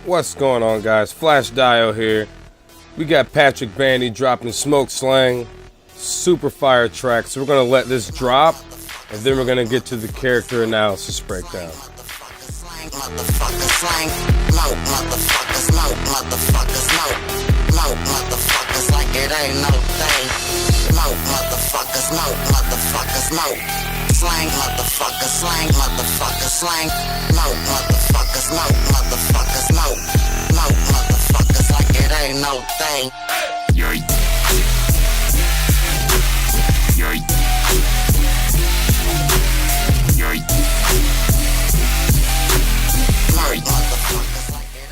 What's going on, guys? FlashDAIO here. We got Patrick Bandy dropping Smoke Slang, super fire track. So we're gonna let this drop, and then we're gonna get to the character analysis breakdown. Like it ain't no thing. Slang, motherfucker, slang, motherfucker, slang. No motherfuckers, no motherfuckers, no. No motherfuckers, like it ain't no thing.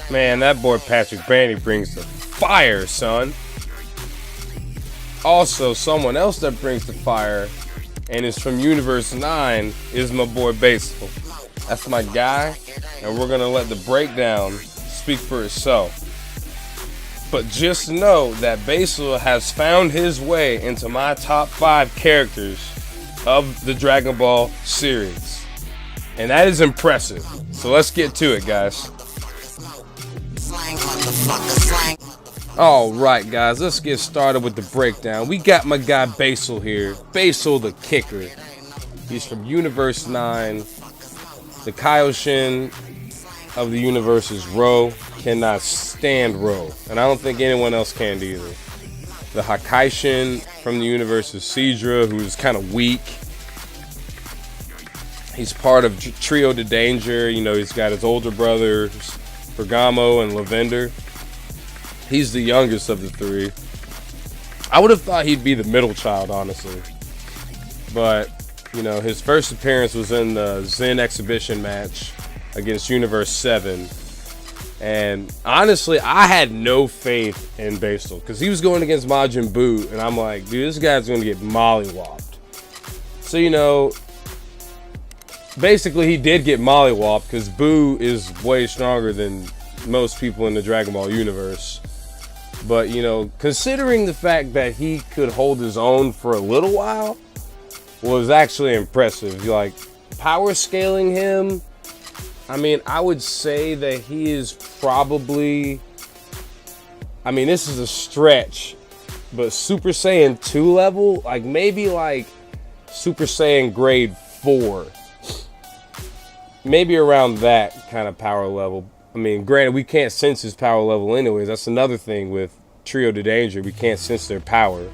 Man, that boy Patrick Bandy brings the fire, son. Also, someone else that brings the fire and is from Universe 9 is my boy Basil. That's my guy, and we're gonna let the breakdown speak for itself. But just know that Basil has found his way into my top 5 characters of the Dragon Ball series, and that is impressive. So let's get to it, guys. Alright, guys, let's get started with the breakdown. We got my guy Basil here. Basil the Kicker. He's from Universe 9. The Kaioshin of the universe is Ro. Cannot stand Ro. And I don't think anyone else can either. The Hakaishin from the universe is Sidra, who's kind of weak. He's part of Trio de Danger. You know, he's got his older brothers, Bergamo and Lavender. He's the youngest of the 3. I would have thought he'd be the middle child, honestly. But, you know, his first appearance was in the Zen exhibition match against Universe 7. And honestly, I had no faith in Basil because he was going against Majin Buu. And I'm like, dude, this guy's going to get mollywopped. So, you know, basically he did get mollywopped because Buu is way stronger than most people in the Dragon Ball universe. But, you know, considering the fact that he could hold his own for a little while was actually impressive. Like, power scaling him, I mean, I would say that he is probably, I mean, this is a stretch, but Super Saiyan 2 level, like maybe like Super Saiyan grade 4. Maybe around that kind of power level. I mean, granted, we can't sense his power level anyways. That's another thing with Trio de Danger. We can't sense their power.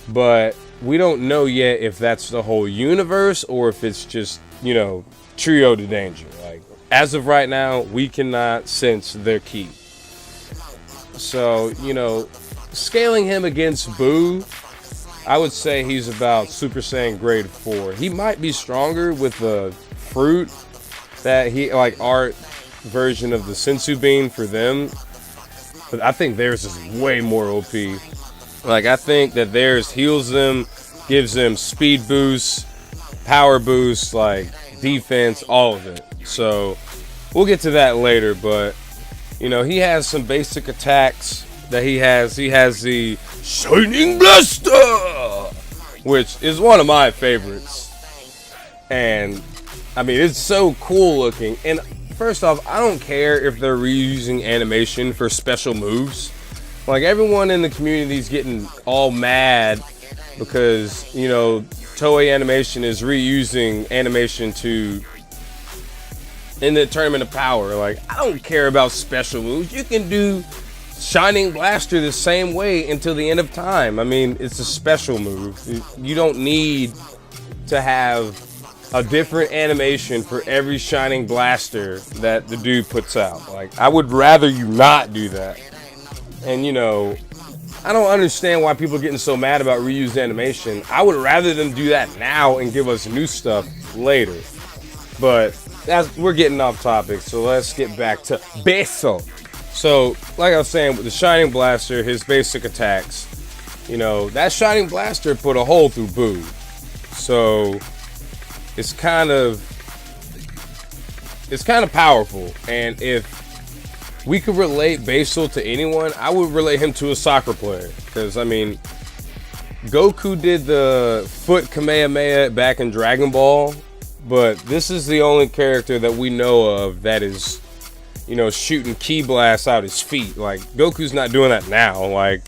But we don't know yet if that's the whole universe or if it's just, you know, Trio de Danger. Like, as of right now, we cannot sense their ki. So, you know, scaling him against Buu, I would say he's about Super Saiyan grade 4. He might be stronger with the fruit that he, like, art version of the Sensu Bean for them, but I think theirs is way more OP. Like, I think that theirs heals them, gives them speed boost, power boost, like defense, all of it. So we'll get to that later, but you know, he has some basic attacks that he has the Shining Blaster, which is one of my favorites, and I mean, it's so cool looking. And first off, I don't care if they're reusing animation for special moves. Like, everyone in the community is getting all mad because, you know, Toei Animation is reusing animation in the Tournament of Power. Like, I don't care about special moves. You can do Shining Blaster the same way until the end of time. I mean, it's a special move. You don't need to have a different animation for every Shining Blaster that the dude puts out. Like, I would rather you not do that. And, you know, I don't understand why people are getting so mad about reused animation. I would rather them do that now and give us new stuff later. But we're getting off topic, so let's get back to Basil. So, like I was saying, with the Shining Blaster, his basic attacks, you know, that Shining Blaster put a hole through Buu. So it's kind of powerful. And if we could relate Basil to anyone, I would relate him to a soccer player. Because, I mean, Goku did the foot Kamehameha back in Dragon Ball, But this is the only character that we know of that is, you know, shooting ki blasts out his feet. Like, Goku's not doing that now. Like,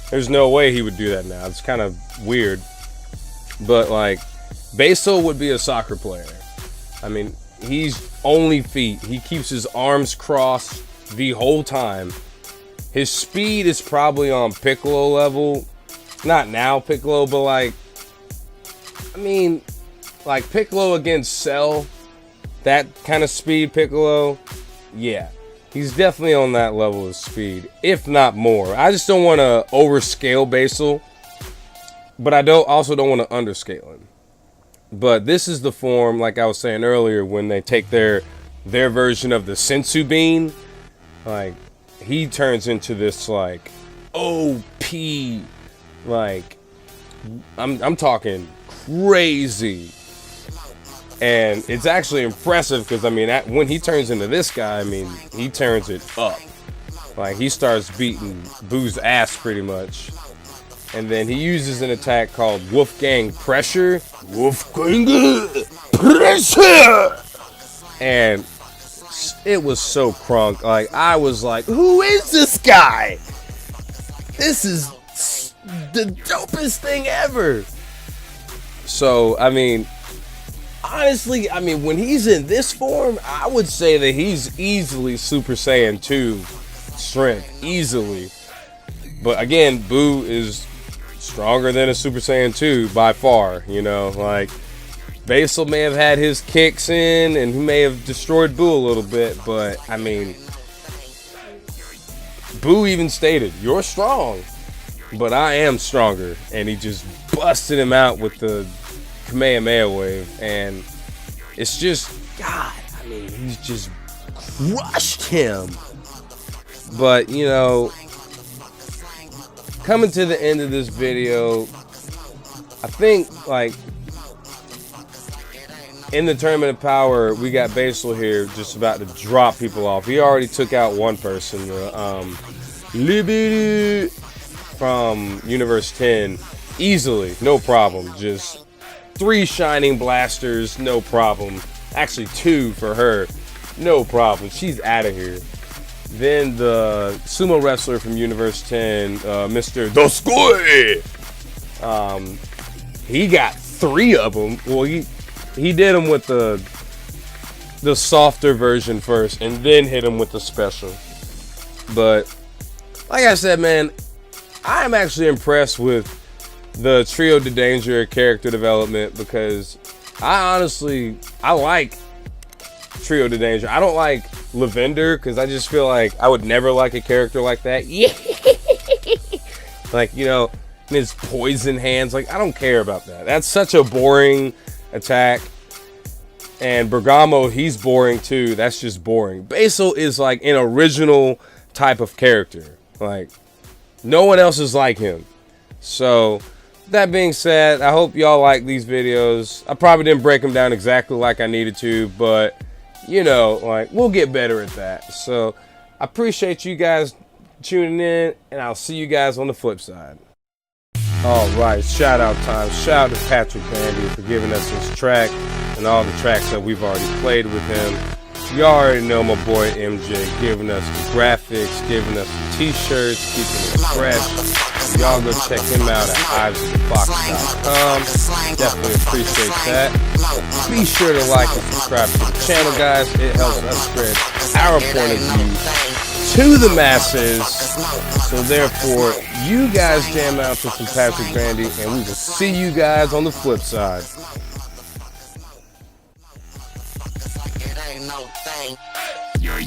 there's no way he would do that now. It's kind of weird. But, like, Basil would be a soccer player. I mean, he's only feet. He keeps his arms crossed the whole time. His speed is probably on Piccolo level. Not now Piccolo, but like, I mean, like Piccolo against Cell, that kind of speed Piccolo, yeah. He's definitely on that level of speed, if not more. I just don't want to overscale Basil, but I also don't want to underscale him. But this is the form, like I was saying earlier, when they take their version of the Sensu Bean, like, he turns into this, like, OP, like, I'm talking crazy. And it's actually impressive because, I mean, when he turns into this guy, I mean, he turns it up. Like, he starts beating Boo's ass pretty much. And then he uses an attack called Wolfgang Pressure. Wolfgang Pressure! And it was so crunk. Like, I was like, who is this guy? This is the dopest thing ever. So, I mean, honestly, I mean, when he's in this form, I would say that he's easily Super Saiyan 2 strength. Easily. But again, Boo is stronger than a Super Saiyan 2 by far, you know, like, Basil may have had his kicks in and he may have destroyed Boo a little bit, but I mean, Boo even stated, you're strong, but I am stronger. And he just busted him out with the Kamehameha wave. And it's just, God, I mean, he's just crushed him. But, you know, coming to the end of this video, I think, like, in the Tournament of Power, we got Basil here just about to drop people off. He already took out one person, Liberty from Universe 10, easily, no problem. Just 3 shining blasters, no problem. Actually 2 for her, no problem. She's out of here. Then the sumo wrestler from Universe 10, Mr. Doskoi, he got 3 of them. Well, he did them with the softer version first, and then hit him with the special. But like I said, man, I'm actually impressed with the Trio de Danger character development, because I like Trio de Danger. I don't like Lavender because I just feel like I would never like a character like that. Yeah, like, you know, his poison hands. Like, I don't care about that. That's such a boring attack. And Bergamo, he's boring too. That's just boring. Basil is like an original type of character. Like, no one else is like him. So, that being said, I hope y'all like these videos. I probably didn't break them down exactly like I needed to, but, you know, like, we'll get better at that. So, I appreciate you guys tuning in, and I'll see you guys on the flip side. Alright, shout out time. Shout out to Patrick Bandy for giving us this track and all the tracks that we've already played with him. You already know my boy MJ giving us the graphics, giving us the t-shirts, keeping it fresh. Y'all go check him out at ivesofthefox.com. Definitely appreciate that. Be sure to like and subscribe to the channel, guys. It helps us spread our point of view to the masses. So therefore, you guys jam out to some Patrick Bandy, and we will see you guys on the flip side. It ain't no thing. You're